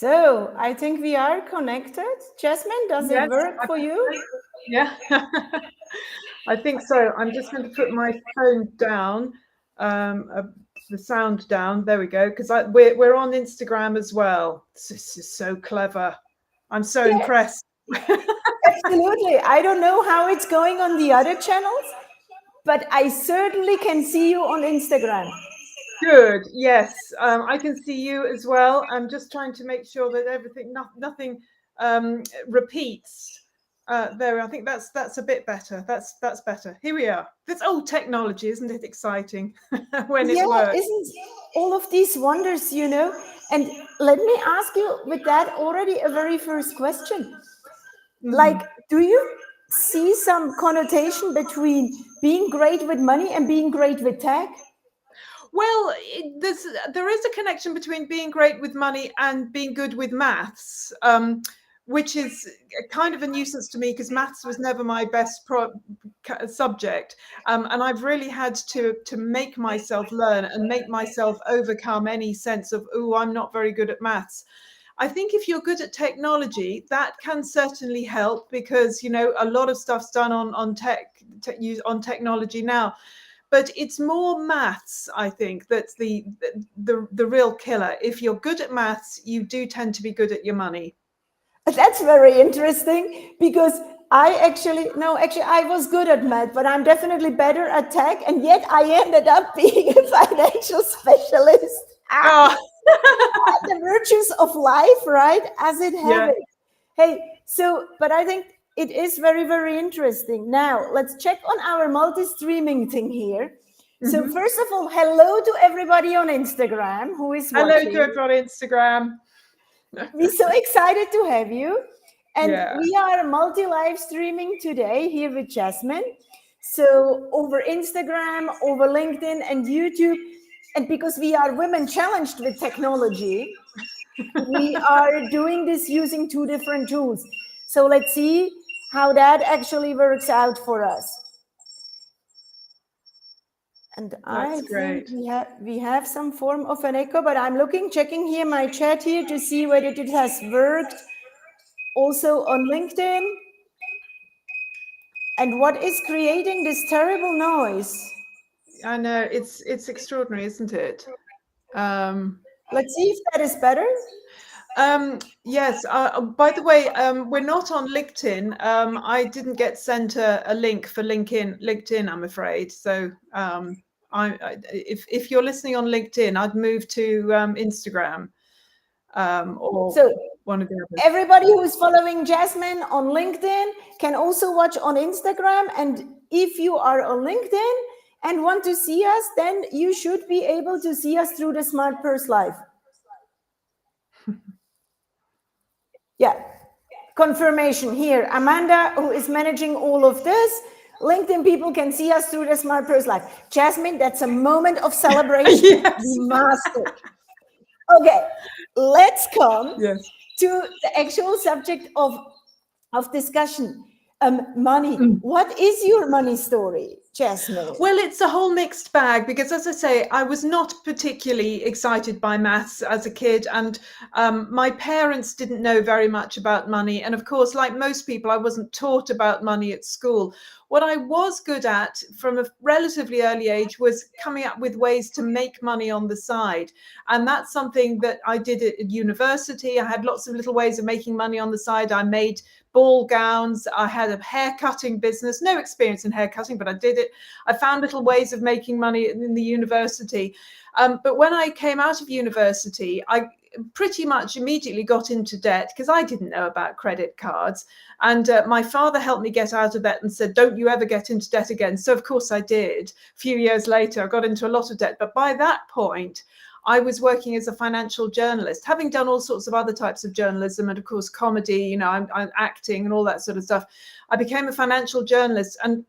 So I think we are connected. Jasmine, does it Yes, work for you? yeah, I think so. I'm just going to put my phone down, the sound down. There we go. Because we're on Instagram as well. This is so clever. I'm so Yeah, impressed. absolutely. I don't know how it's going on the other channels, but I certainly can see you on Instagram. Good. Yes, I can see you as well. I'm just trying to make sure that nothing repeats. There, I think that's a bit better. That's better. Here we are. That's old technology, isn't it exciting when it Yeah, works? isn't all of these wonders, you know? And let me ask you with that already a very first question. Like, do you see some connotation between being great with money and being great with tech? Well, there is a connection between being great with money and being good with maths, which is kind of a nuisance to me because maths was never my best subject, and I've really had to make myself learn and make myself overcome any sense of, oh, I'm not very good at maths. I think if you're good at technology, that can certainly help because a lot of stuff's done on on technology now. But it's more maths, I think, that's the real killer. If you're good at maths, you do tend to be good at your money. That's very interesting because actually, I was good at math, but I'm definitely better at tech. And yet I ended up being a financial specialist. Oh, The virtues of life, right? As it have yeah. it. Hey, so, but I think it is very, very interesting. Now, let's check on our multi streaming thing here. So, Mm-hmm. first of all, hello to everybody on Instagram who is Hello to watching. everyone on Instagram. We're so excited to have you. And Yeah. we are multi live streaming today here with Jasmine. So, over Instagram, over LinkedIn, and YouTube. And because we are women challenged with technology, we are doing this using two different tools. So let's see how that actually works out for us. And I That's think great. we have some form of an echo, but I'm checking here my chat here to see whether it has worked also on LinkedIn. And what is creating this terrible noise? I know it's extraordinary, isn't it? Let's see if that is better. Yes. By the way, we're not on LinkedIn. I didn't get sent a link for LinkedIn, I'm afraid. So if you're listening on LinkedIn, I'd move to Instagram or So one of the others. everybody who's following Jasmine on LinkedIn can also watch on Instagram. And if you are on LinkedIn and want to see us, then you should be able to see us through the Smart Purse Live. Yeah. Confirmation here. Amanda, who is managing all of this, LinkedIn people can see us through the Smart Purse Live. Jasmine, that's a moment of celebration. Yes. We mastered. Okay, let's come Yes. to the actual subject of discussion. Money. Mm. What is your money story, Jasmine? Well, it's a whole mixed bag because, as I say, I was not particularly excited by maths as a kid, and my parents didn't know very much about money. And of course, like most people, I wasn't taught about money at school. What I was good at from a relatively early age was coming up with ways to make money on the side. And that's something that I did at university. I had lots of little ways of making money on the side. I made ball gowns. I had a hair cutting business, no experience in hair cutting, but I did it. I found little ways of making money in the university. But when I came out of university, I pretty much immediately got into debt because I didn't know about credit cards. And my father helped me get out of debt and said, don't you ever get into debt again. So, of course, I did. A few years later, I got into a lot of debt. But by that point, I was working as a financial journalist, having done all sorts of other types of journalism and, of course, comedy, I'm acting and all that sort of stuff. I became a financial journalist. And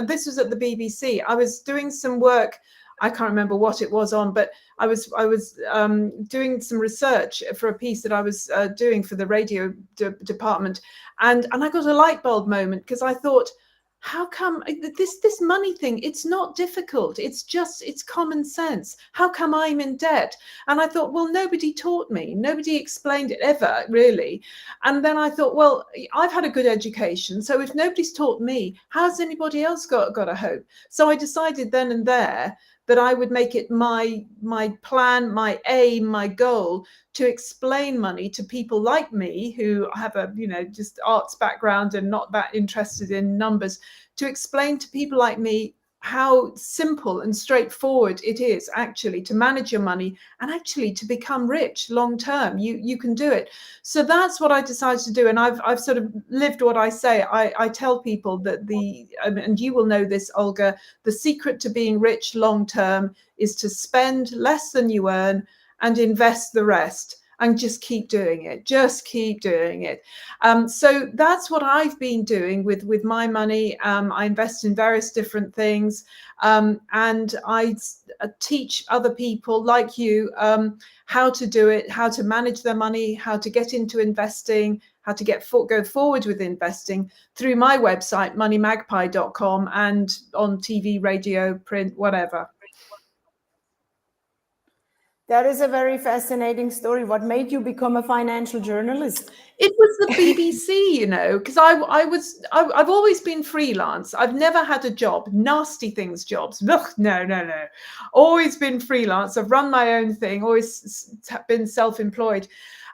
this was at the BBC, I was doing some work. I can't remember what it was on, but I was doing some research for a piece that I was doing for the radio department. And I got a light bulb moment because I thought, how come this money thing, it's not difficult, it's common sense. How come I'm in debt? And I thought, well, nobody taught me, nobody explained it ever, really. And then I thought, well, I've had a good education, so if nobody's taught me, how's anybody else got a hope? So I decided then and there that I would make it my plan, my aim, my goal to explain money to people like me who have a, just arts background and not that interested in numbers, to explain to people like me how simple and straightforward it is actually to manage your money and actually to become rich long term. You can do it. So that's what I decided to do. And I've sort of lived what I say. I tell people that and you will know this, Olga, the secret to being rich long term is to spend less than you earn and invest the rest. And just keep doing it. Just keep doing it. So that's what I've been doing with my money. I invest in various different things, and I teach other people like you how to do it, how to manage their money, how to get into investing, how to go forward with investing through my website, moneymagpie.com, and on TV, radio, print, whatever. That is a very fascinating story. What made you become a financial journalist? It was the BBC, because I've always been freelance. I've never had a job, nasty things jobs. Ugh, no. Always been freelance. I've run my own thing, always been self-employed.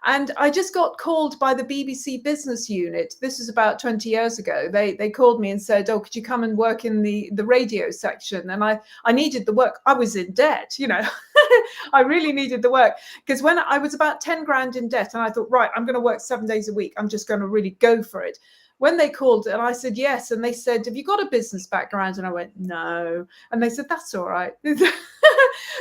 And I just got called by the BBC Business Unit. This is about 20 years ago. They called me and said, oh, could you come and work in the radio section? And I needed the work. I was in debt, I really needed the work, because when I was about 10 grand in debt, and I thought, right, I'm going to work 7 days a week. I'm just going to really go for it. When they called and I said yes, and they said, have you got a business background? And I went, no. And they said, that's all right.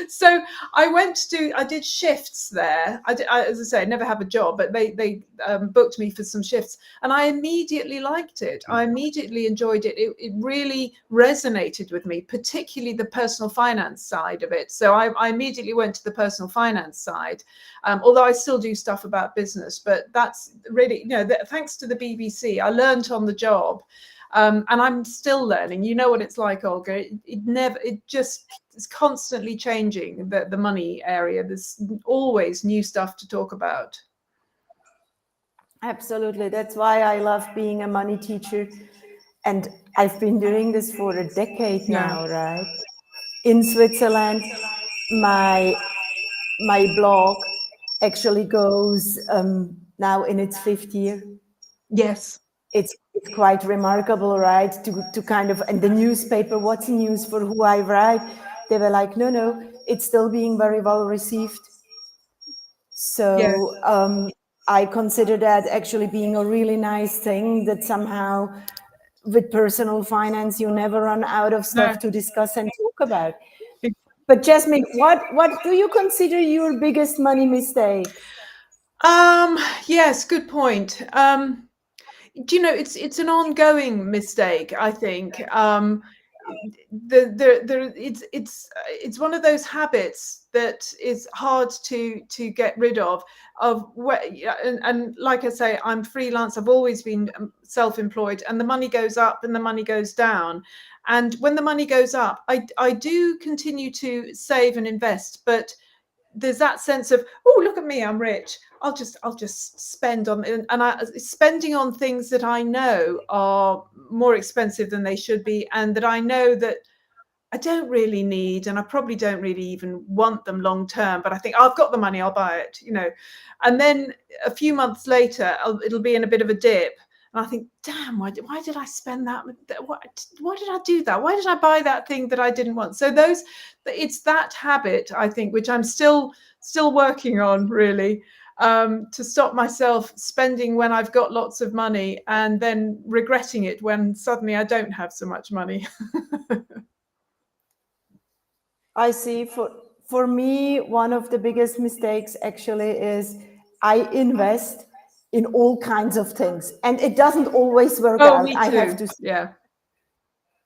So I did shifts there. As I say, I never have a job, but they booked me for some shifts, and I immediately liked it. I immediately enjoyed it. It really resonated with me, particularly the personal finance side of it. So I immediately went to the personal finance side, although I still do stuff about business. But that's really, thanks to the BBC, I learned on the job. And I'm still learning. You know what it's like, Olga. It just is constantly changing, the money area. There's always new stuff to talk about. Absolutely. That's why I love being a money teacher. And I've been doing this for a decade now, right? In Switzerland, my blog actually goes now in its 5th year. Yes. It's quite remarkable, right? To kind of, and the newspaper, what's news for who I write? They were like, no, it's still being very well received. So yes. I consider that actually being a really nice thing, that somehow with personal finance, you never run out of stuff to discuss and talk about. But Jasmine, what do you consider your biggest money mistake? Yes, good point. Do you know, it's an ongoing mistake, I think. It's one of those habits that is hard to get rid of and like I say, I'm freelance. I've always been self-employed, and the money goes up and the money goes down. And when the money goes up, I do continue to save and invest, but there's that sense of, oh, look at me, I'm rich. I'll just spend on, and spending on things that I know are more expensive than they should be, and that I know that I don't really need, and I probably don't really even want them long term. But I think, oh, I've got the money, I'll buy it, And then a few months later, it'll be in a bit of a dip. And I think, damn, why did I spend that? Why did I do that? Why did I buy that thing that I didn't want? So it's that habit, I think, which I'm still working on, really, to stop myself spending when I've got lots of money and then regretting it when suddenly I don't have so much money. I see. For me, one of the biggest mistakes actually is I invest in all kinds of things, and it doesn't always work out. Me too. I have to,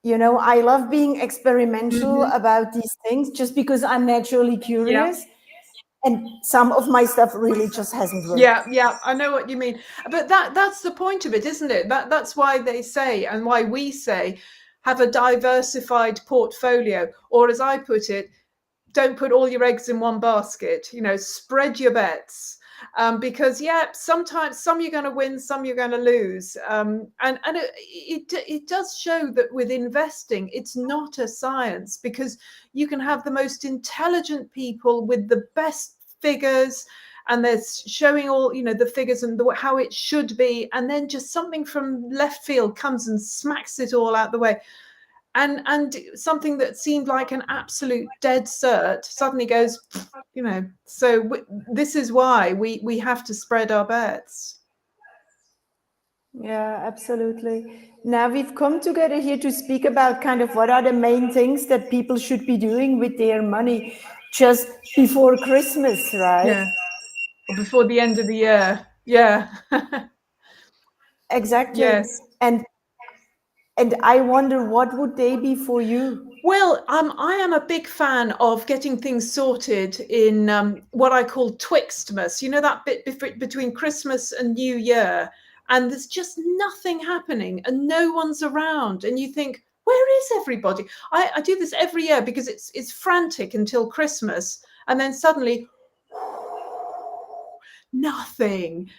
I love being experimental about these things, just because I'm naturally curious. And some of my stuff really just hasn't worked. Yeah, I know what you mean. But that's the point of it, isn't it? That's why they say, and why we say, have a diversified portfolio, or as I put it, don't put all your eggs in one basket. Spread your bets. Because sometimes some you're going to win, some you're going to lose, and it does show that with investing, it's not a science, because you can have the most intelligent people with the best figures, and they're showing all the figures and how it should be, and then just something from left field comes and smacks it all out the way. And something that seemed like an absolute dead cert suddenly goes, So this is why we have to spread our bets. Yeah, absolutely. Now we've come together here to speak about kind of what are the main things that people should be doing with their money just before Christmas, right? Yeah. Or before the end of the year. Yeah. Exactly. Yes. And I wonder, what would they be for you? Well, I am a big fan of getting things sorted in what I call Twixtmas. That bit between Christmas and New Year, and there's just nothing happening and no one's around, and you think, where is everybody? I do this every year because it's frantic until Christmas, and then suddenly nothing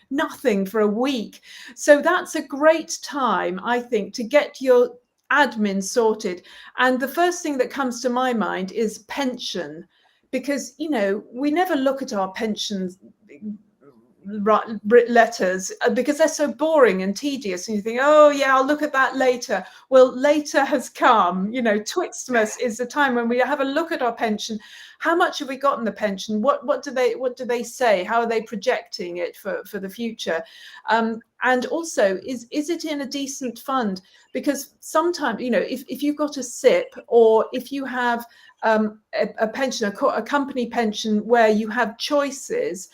for a week. So that's a great time, I think, to get your admin sorted. And the first thing that comes to my mind is pension, because we never look at our pensions letters because they're so boring and tedious, and you think, oh yeah, I'll look at that later. Well, later has come. Twixtmas is the time when we have a look at our pension. How much have we got in the pension? What do they say? How are they projecting it for the future? And also, is it in a decent fund? Because sometimes, if you've got a SIP, or if you have a pension, a company pension where you have choices,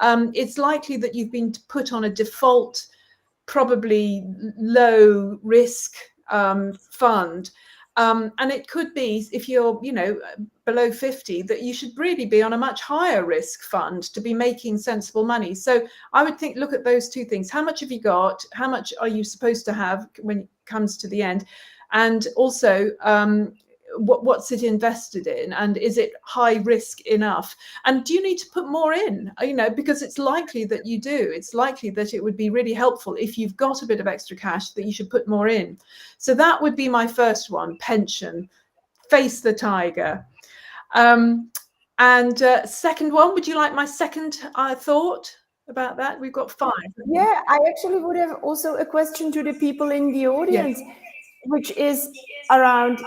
it's likely that you've been put on a default, probably low risk fund. And it could be, if you're, below 50, that you should really be on a much higher risk fund to be making sensible money. So I would think, look at those two things. How much have you got? How much are you supposed to have when it comes to the end? And also, what's it invested in, and is it high risk enough? And do you need to put more in? Because it's likely that you do. It's likely that it would be really helpful if you've got a bit of extra cash, that you should put more in. So that would be my first one: pension. Face the tiger. And second one, would you like my second thought about that? We've got 5. Yeah, I actually would have also a question to the people in the audience. Yes. Which is around,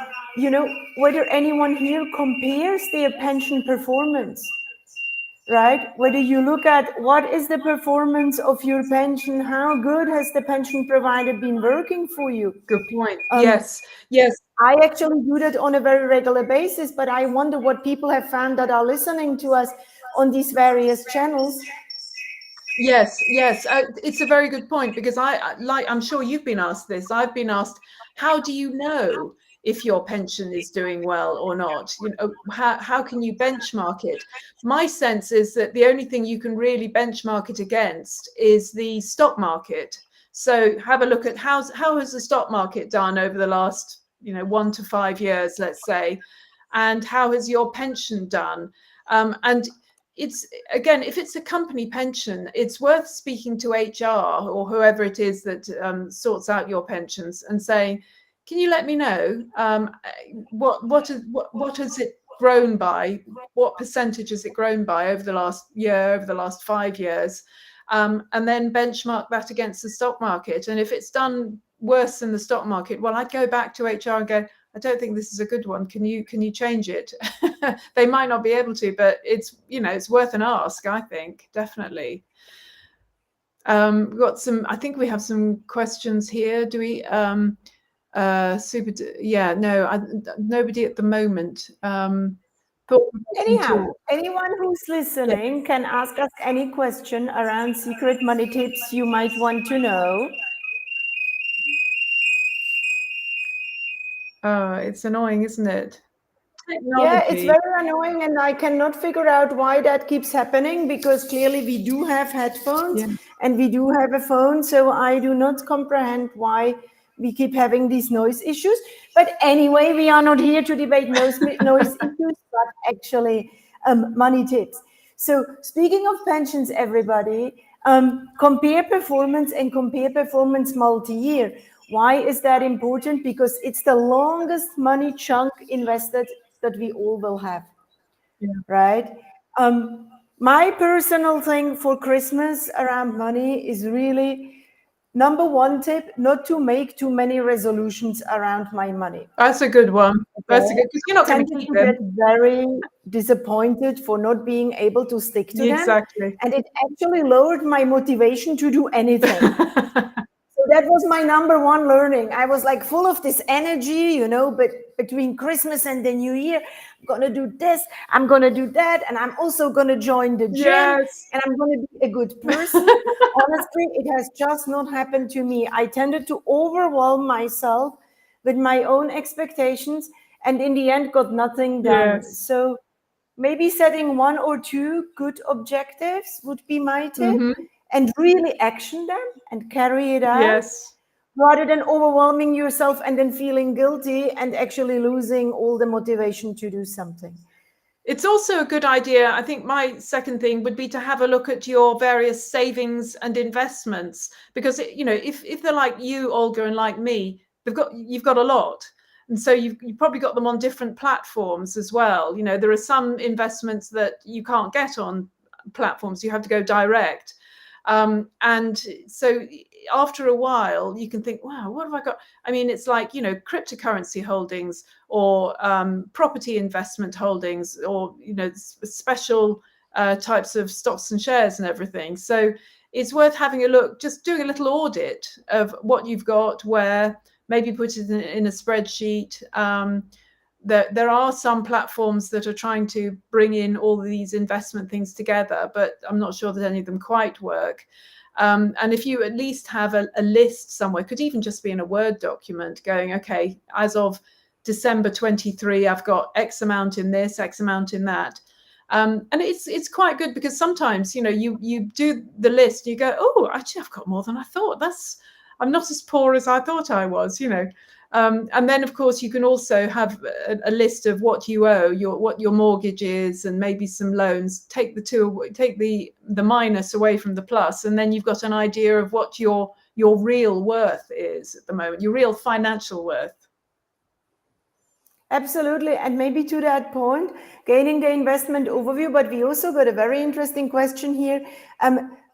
whether anyone here compares their pension performance, right? Whether you look at what is the performance of your pension, how good has the pension provider been working for you? Good point. Yes. I actually do that on a very regular basis, but I wonder what people have found that are listening to us on these various channels. Yes. It's a very good point, because I'm sure you've been asked this. I've been asked, how do you know if your pension is doing well or not? How can you benchmark it? My sense is that the only thing you can really benchmark it against is the stock market. So have a look at how has the stock market done over the last 1 to 5 years, let's say, and how has your pension done? And it's, again, if it's a company pension, it's worth speaking to HR or whoever it is that sorts out your pensions and saying, can you let me know what has it grown by? What percentage has it grown by over the last year, over the last 5 years? And then benchmark that against the stock market. And if it's done worse than the stock market, well, I'd go back to HR and go, I don't think this is a good one. Can you change it? They might not be able to, but it's worth an ask, I think, definitely. We've got some, I think we have some questions here. Do we? Nobody at the moment. Anyhow, anyone who's listening can ask us any question around secret money tips you might want to know. Oh, it's annoying, isn't it? Yeah, it's technology. very annoying, and I cannot figure out why that keeps happening, because clearly we do have headphones Yeah. and we do have a phone. So I do not comprehend why we keep having these noise issues. But anyway, we are not here to debate noise issues, but actually money tips. So speaking of pensions, everybody, compare performance and compare performance multi-year. Why is that important? Because it's the longest money chunk invested that we all will have, Yeah. right? My personal thing for Christmas around money is really number one tip: not to make too many resolutions around my money. That's a good one. That's a Okay. good, because you're not going to Tended keep to get them. very disappointed for not being able to stick to them. Exactly. And it actually lowered my motivation to do anything. So that was my number one learning. I was like full of this energy, but between Christmas and the New Year, I'm going to do this, I'm going to do that, and I'm also going to join the gym, Yes. and I'm going to be a good person. Honestly, it has just not happened to me. I tended to overwhelm myself with my own expectations, and in the end got nothing done. Yes. So maybe setting one or two good objectives would be my tip, Hmm. and really action them and carry it out, Yes. rather than overwhelming yourself and then feeling guilty and actually losing all the motivation to do something. It's also a good idea. I think my second thing would be to have a look at your various savings and investments, because if they're like you, Olga, and like me, you've got a lot, and so you've probably got them on different platforms as well. There are some investments that you can't get on platforms; you have to go direct. And so after a while, you can think, wow, what have I got? I mean, it's like, cryptocurrency holdings, or property investment holdings, or, special types of stocks and shares and everything. So it's worth having a look, just doing a little audit of what you've got, where, maybe put it in a spreadsheet. There are some platforms that are trying to bring in all these investment things together, but I'm not sure that any of them quite work. And if you at least have a list somewhere, could even just be in a Word document, going, okay, as of December 23, I've got X amount in this, X amount in that. And it's quite good, because sometimes, you do the list, you go, oh, actually, I've got more than I thought. I'm not as poor as I thought I was, and then, of course, you can also have a list of what you owe, what your mortgage is, and maybe some loans. Take the minus away from the plus, and then you've got an idea of what your real worth is at the moment, your real financial worth. Absolutely. And maybe to that point, gaining the investment overview, but we also got a very interesting question here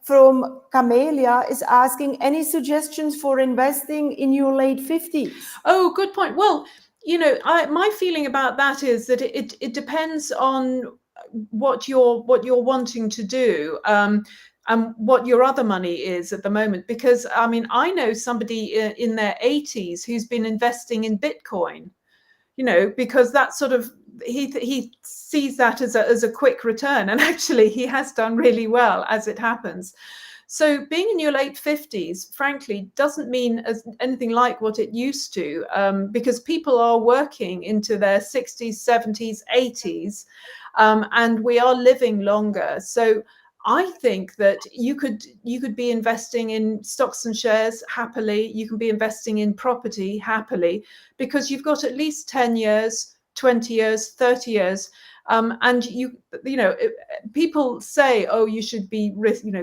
from Camelia, is asking, any suggestions for investing in your late 50s? Oh, good point. Well, my feeling about that is that it depends on what you're wanting to do, and what your other money is at the moment. Because I mean, I know somebody in their 80s who's been investing in Bitcoin, because that sort of, he sees that as a quick return, and actually he has done really well, as it happens. So being in your late 50s, frankly, doesn't mean anything like what it used to, because people are working into their 60s, 70s, 80s, and we are living longer. So I think that you could be investing in stocks and shares happily. You can be investing in property happily, because you've got at least 10 years, 20 years, 30 years. And people say, oh, you should be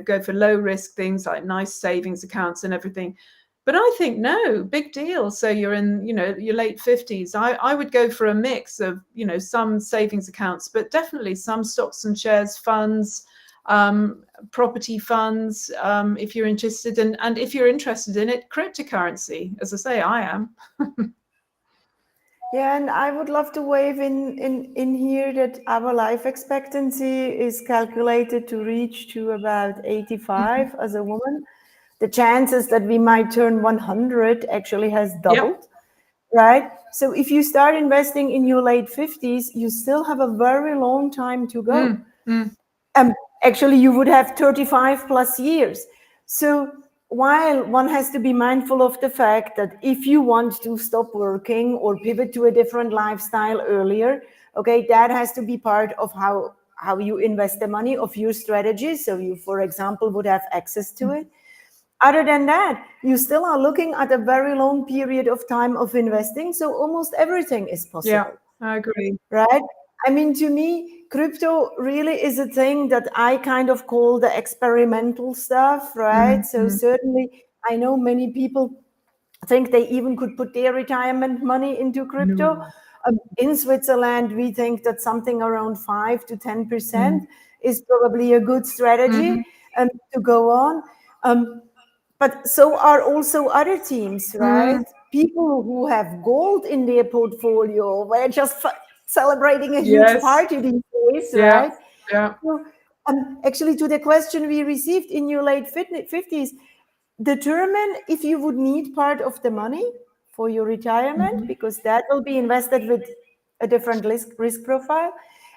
go for low risk things like nice savings accounts and everything. But I think, no, big deal. So you're in, your late 50s. I would go for a mix of, some savings accounts, but definitely some stocks and shares funds, property funds, if you're interested in, and if you're interested in it, cryptocurrency. As I say, I am. Yeah, and I would love to wave in here that our life expectancy is calculated to reach to about 85 as a woman. The chances that we might turn 100 actually has doubled. Yep. Right? So if you start investing in your late 50s, you still have a very long time to go. Actually, you would have 35 plus years. So while one has to be mindful of the fact that if you want to stop working or pivot to a different lifestyle earlier, Okay, that has to be part of how you invest the money of your strategy. So you, for example, would have access to it. Other than that, you still are looking at a very long period of time of investing. So almost everything is possible. Yeah, I agree. Right? I mean, to me, crypto really is a thing that I kind of call the experimental stuff, right? So certainly, I know many people think they even could put their retirement money into crypto. In Switzerland, we think that something around 5 to 10% is probably a good strategy to go on. But so are also other teams, right? People who have gold in their portfolio, we're just celebrating a huge party these days, right? Yeah. So, actually, to the question we received in your late 50s, determine if you would need part of the money for your retirement, because that will be invested with a different risk profile.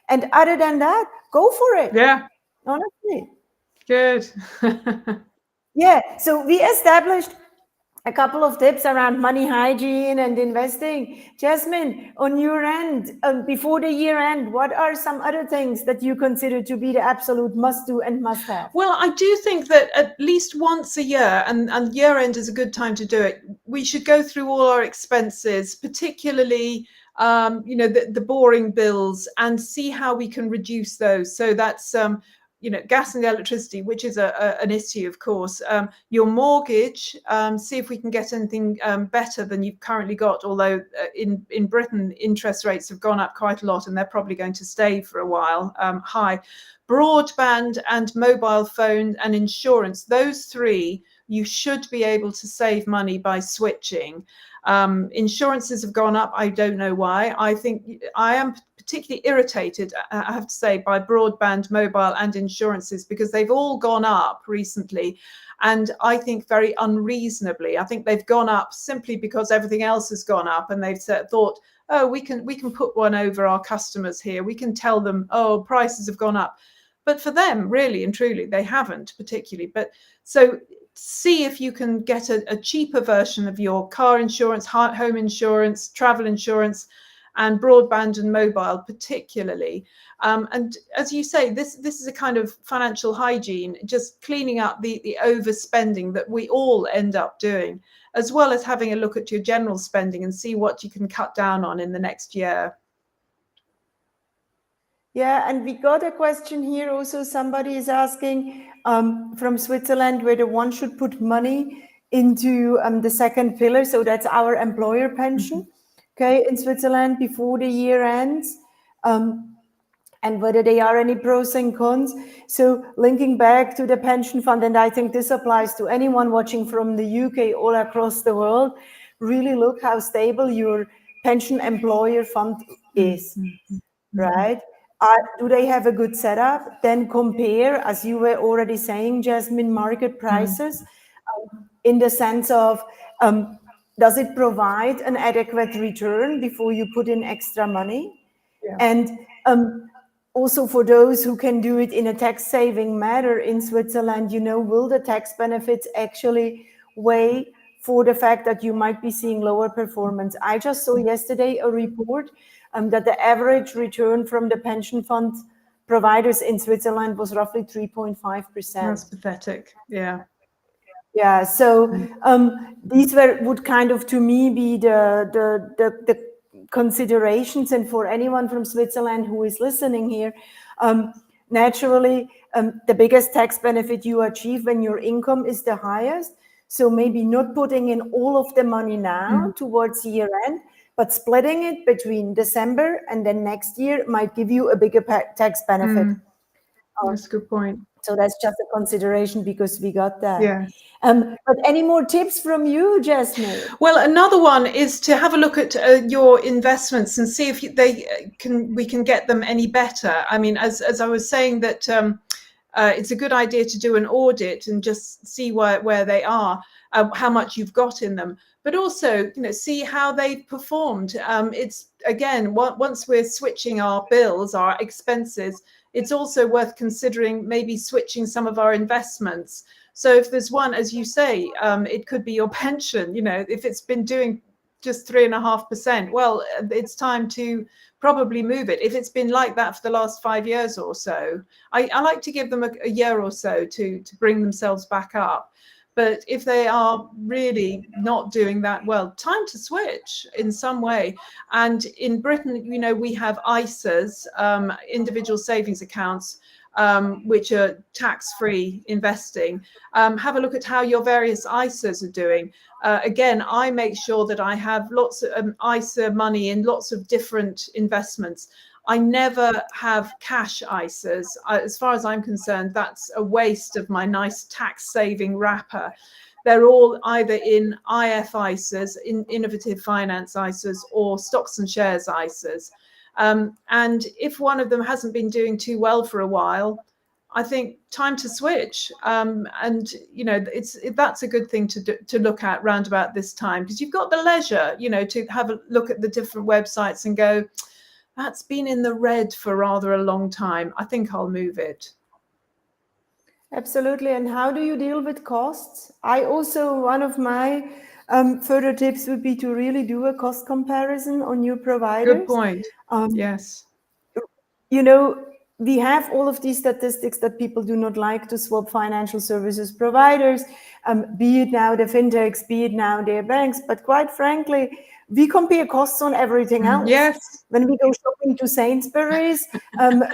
And other than that, go for it. Yeah. Honestly. Good. Yeah. So we established a couple of tips around money hygiene and investing. Jasmine, on your end, before the year end, what are some other things that you consider to be the absolute must do and must have? Well, I do think that at least once a year, and year end is a good time to do it, we should go through all our expenses, particularly the boring bills, and see how we can reduce those. So that's gas and electricity, which is an issue, of course. Your mortgage, see if we can get anything better than you've currently got, although in Britain, interest rates have gone up quite a lot, and they're probably going to stay for a while high. Broadband and mobile phone and insurance, those three, you should be able to save money by switching. Insurances have gone up. I don't know why. I think I am particularly irritated, I have to say, by broadband, mobile and insurances, because they've all gone up recently. And I think very unreasonably. I think they've gone up simply because everything else has gone up, and they've thought, oh, we can put one over our customers here. We can tell them, oh, prices have gone up. But for them, really and truly, they haven't particularly. But so see if you can get a cheaper version of your car insurance, home insurance, travel insurance, and broadband and mobile particularly. And as you say, this is a kind of financial hygiene, just cleaning up the overspending that we all end up doing, as well as having a look at your general spending and see what you can cut down on in the next year. Yeah, and we got a question here also. Somebody is asking from Switzerland whether one should put money into the second pillar. So that's our employer pension, okay, in Switzerland before the year ends. And whether there are any pros and cons. So linking back to the pension fund, and I think this applies to anyone watching from the UK all across the world, really look how stable your pension employer fund is, right? Do they have a good setup? Then compare, as you were already saying, Jasmine, market prices in the sense of, does it provide an adequate return before you put in extra money? Yeah. And also for those who can do it in a tax-saving manner in Switzerland, will the tax benefits actually weigh for the fact that you might be seeing lower performance? I just saw yesterday a report that the average return from the pension fund providers in Switzerland was roughly 3.5%. That's pathetic. Yeah. Yeah. So these would kind of, to me, be the considerations. And for anyone from Switzerland who is listening here, naturally, the biggest tax benefit you achieve when your income is the highest. So maybe not putting in all of the money now towards year end, but splitting it between December and then next year might give you a bigger tax benefit. That's a good point. So that's just a consideration because we got that. Yeah. But any more tips from you, Jasmine? Well, another one is to have a look at your investments and see if we can get them any better. I mean, as I was saying, that it's a good idea to do an audit and just see where they are, how much you've got in them, but also see how they've performed. It's again, once we're switching our bills, our expenses, it's also worth considering maybe switching some of our investments. So if there's one, as you say, it could be your pension. If it's been doing just 3.5%. Well, it's time to probably move it. If it's been like that for the last 5 years or so, I like to give them a year or so to bring themselves back up. But if they are really not doing that well, time to switch in some way. And in Britain, you know, we have ISAs, individual savings accounts, which are tax-free investing. Have a look at how your various ISAs are doing. Again, I make sure that I have lots of ISA money in lots of different investments. I never have cash ISAs. As far as I'm concerned, that's a waste of my nice tax-saving wrapper. They're all either in IF ISAs, innovative finance ISAs, or stocks and shares ISAs. And if one of them hasn't been doing too well for a while, I think time to switch. And you know, that's a good thing to look at round about this time, because you've got the leisure, you know, to have a look at the different websites and go, that's been in the red for rather a long time. I think I'll move it. Absolutely. And how do you deal with costs? One of my further tips would be to really do a cost comparison on new providers. Good point. Yes. You know, we have all of these statistics that people do not like to swap financial services providers, be it now the fintechs, be it now their banks. But quite frankly, we compare costs on everything else. Yes. When we go shopping to Sainsbury's,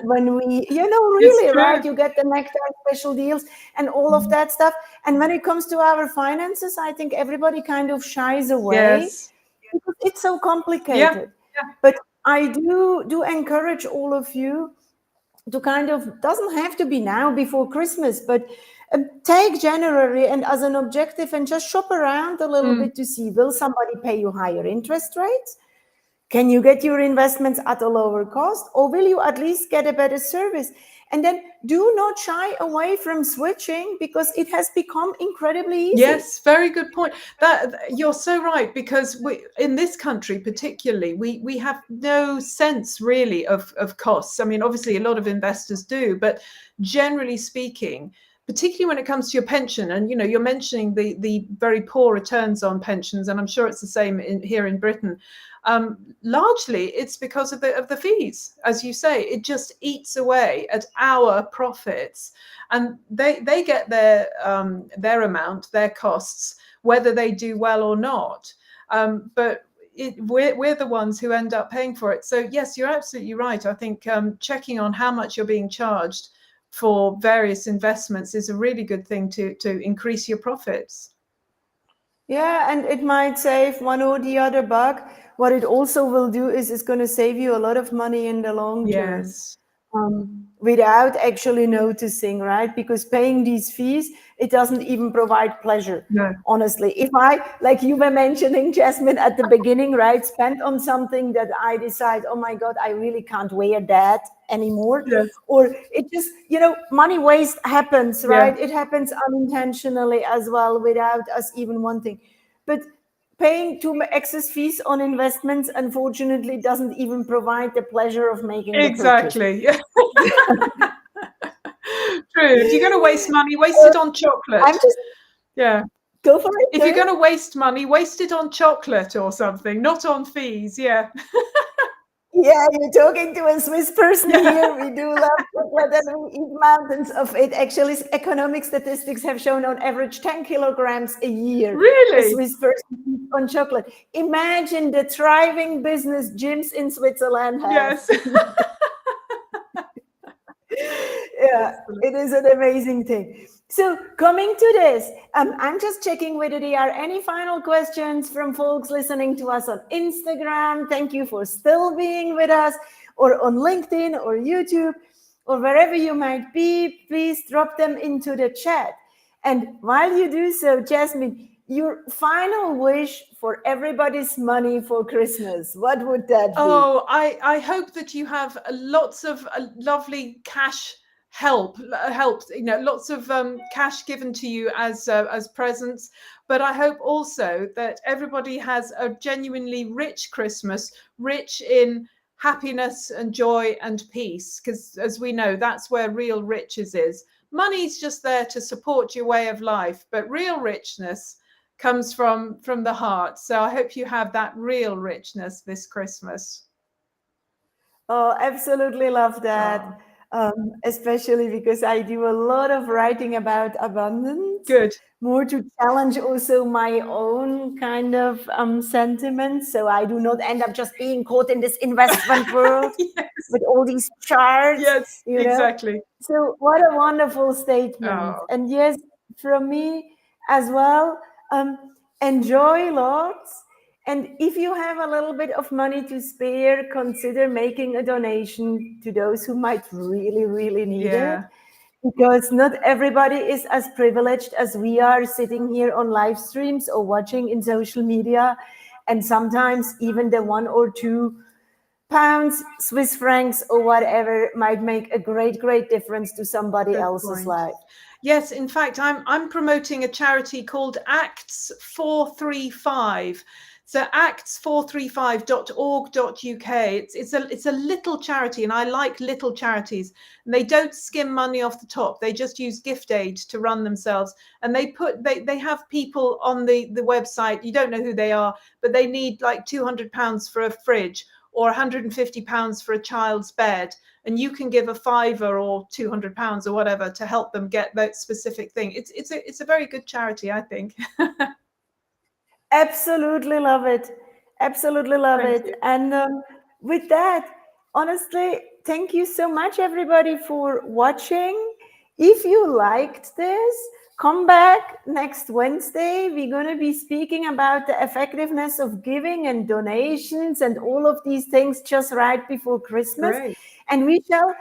when we, you know, really, right, you get the Nectar special deals and all of that stuff. And when it comes to our finances, I think everybody kind of shies away. Yes. Because it's so complicated. Yeah. But I do encourage all of you to kind of, doesn't have to be now before Christmas, but take January and as an objective and just shop around a little bit to see, will somebody pay you higher interest rates? Can you get your investments at a lower cost, or will you at least get a better service? And then do not shy away from switching, because it has become incredibly easy. Yes, very good point. That you're so right, because in this country particularly, we have no sense really of costs. I mean, obviously a lot of investors do, but generally speaking, particularly when it comes to your pension, and you know, you're mentioning the very poor returns on pensions, and I'm sure it's the same here in Britain. Largely, it's because of the fees, as you say. It just eats away at our profits, and they get their amount, their costs, whether they do well or not. But we're the ones who end up paying for it. So yes, you're absolutely right. I think checking on how much you're being charged for various investments is a really good thing to increase your profits. Yeah, and it might save one or the other buck. What it also will do is it's going to save you a lot of money in the long term. Yes. Without actually noticing, right? Because paying these fees, it doesn't even provide pleasure. No. Honestly, if I, like you were mentioning, Jasmine, at the beginning, right, spend on something that I decide, oh my God, I really can't wear that anymore. Yes. Or it just, you know, money waste happens, right? Yeah. It happens unintentionally as well, without us even wanting. But paying too much excess fees on investments, unfortunately, doesn't even provide the pleasure of making the exactly. True. If you're going to waste money, waste it on chocolate. Go for it. If you're going to waste money, waste it on chocolate or something, not on fees. Yeah. Yeah, you're talking to a Swiss person here. We do love chocolate and we eat mountains of it. Actually, economic statistics have shown on average 10 kilograms a year. Really? A Swiss person eats on chocolate. Imagine the thriving business gyms in Switzerland have. Yes. Yeah, it is an amazing thing. So coming to this, I'm just checking whether there are any final questions from folks listening to us on Instagram. Thank you for still being with us, or on LinkedIn or YouTube, or wherever you might be. Please drop them into the chat. And while you do so, Jasmine, your final wish for everybody's money for Christmas, what would that be? Oh, I hope that you have lots of lovely cash help, you know, lots of cash given to you as presents. But I hope also that everybody has a genuinely rich Christmas, rich in happiness and joy and peace, because as we know, that's where real riches is. Money's just there to support your way of life, but real richness comes from the heart. So I hope you have that real richness this Christmas. Oh, absolutely love that. Oh. Especially because I do a lot of writing about abundance. Good. More to challenge also my own kind of sentiments. So I do not end up just being caught in this investment world Yes. with all these charts. Yes, you know. exactly. So what a wonderful statement. Oh. And yes, from me as well, enjoy lots. And if you have a little bit of money to spare, consider making a donation to those who might really, really need it. Because not everybody is as privileged as we are sitting here on live streams or watching in social media. And sometimes even the 1 or 2 pounds, Swiss francs, or whatever might make a great, great difference to somebody Good else's point. life. Yes, in fact, I'm promoting a charity called Acts 435. So acts435.org.uk. It's a little charity, and I like little charities. And they don't skim money off the top. They just use gift aid to run themselves. And they have people on the website. You don't know who they are, but they need like £200 for a fridge or £150 for a child's bed. And you can give a £5 or £200 or whatever to help them get that specific thing. It's a very good charity, I think. Absolutely love it. Absolutely love Thank it. you. And with that, honestly, thank you so much, everybody, for watching. If you liked this, come back next Wednesday. We're going to be speaking about the effectiveness of giving and donations and all of these things just right before Christmas. Great. And we shall,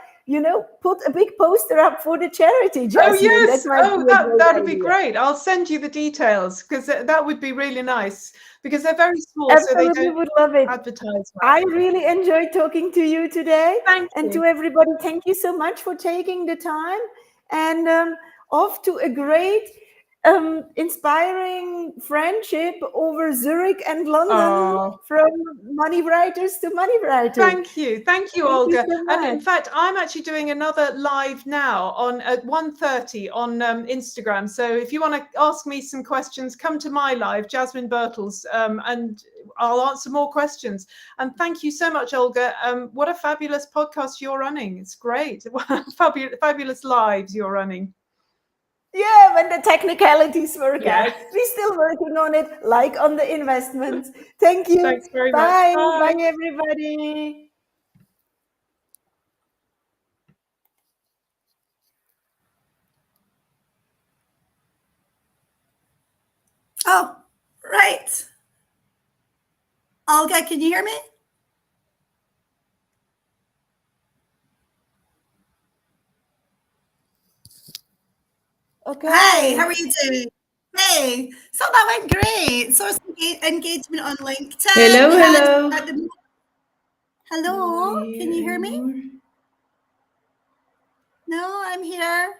put a big poster up for the charity, Jasmine. Oh, yes. That'd be idea. great. I'll send you the details because that would be really nice because they're very small, Absolutely, so they don't would love it. advertise well. I really enjoyed talking to you today. Thank and you. to everybody, thank you so much for taking the time. And off to a great, inspiring friendship over Zurich and London, from money writers to money writers. Thank you, Olga. Thank you so And in much. fact, I'm actually doing another live now at 1:30 on Instagram. So if you want to ask me some questions, come to my live, Jasmine Birtles, and I'll answer more questions. And thank you so much, Olga. What a fabulous podcast you're running. It's great. Fabulous lives you're running. Yeah, when the technicalities work out. We're still working on it, like on the investments. Thank you. Thanks very Bye. much. Bye, everybody. Oh, right. Olga, can you hear me? Okay. Hi, how are you doing? Hey, so that went great. Source engagement on LinkedIn. Hello. Hello, can you hear me? No, I'm here.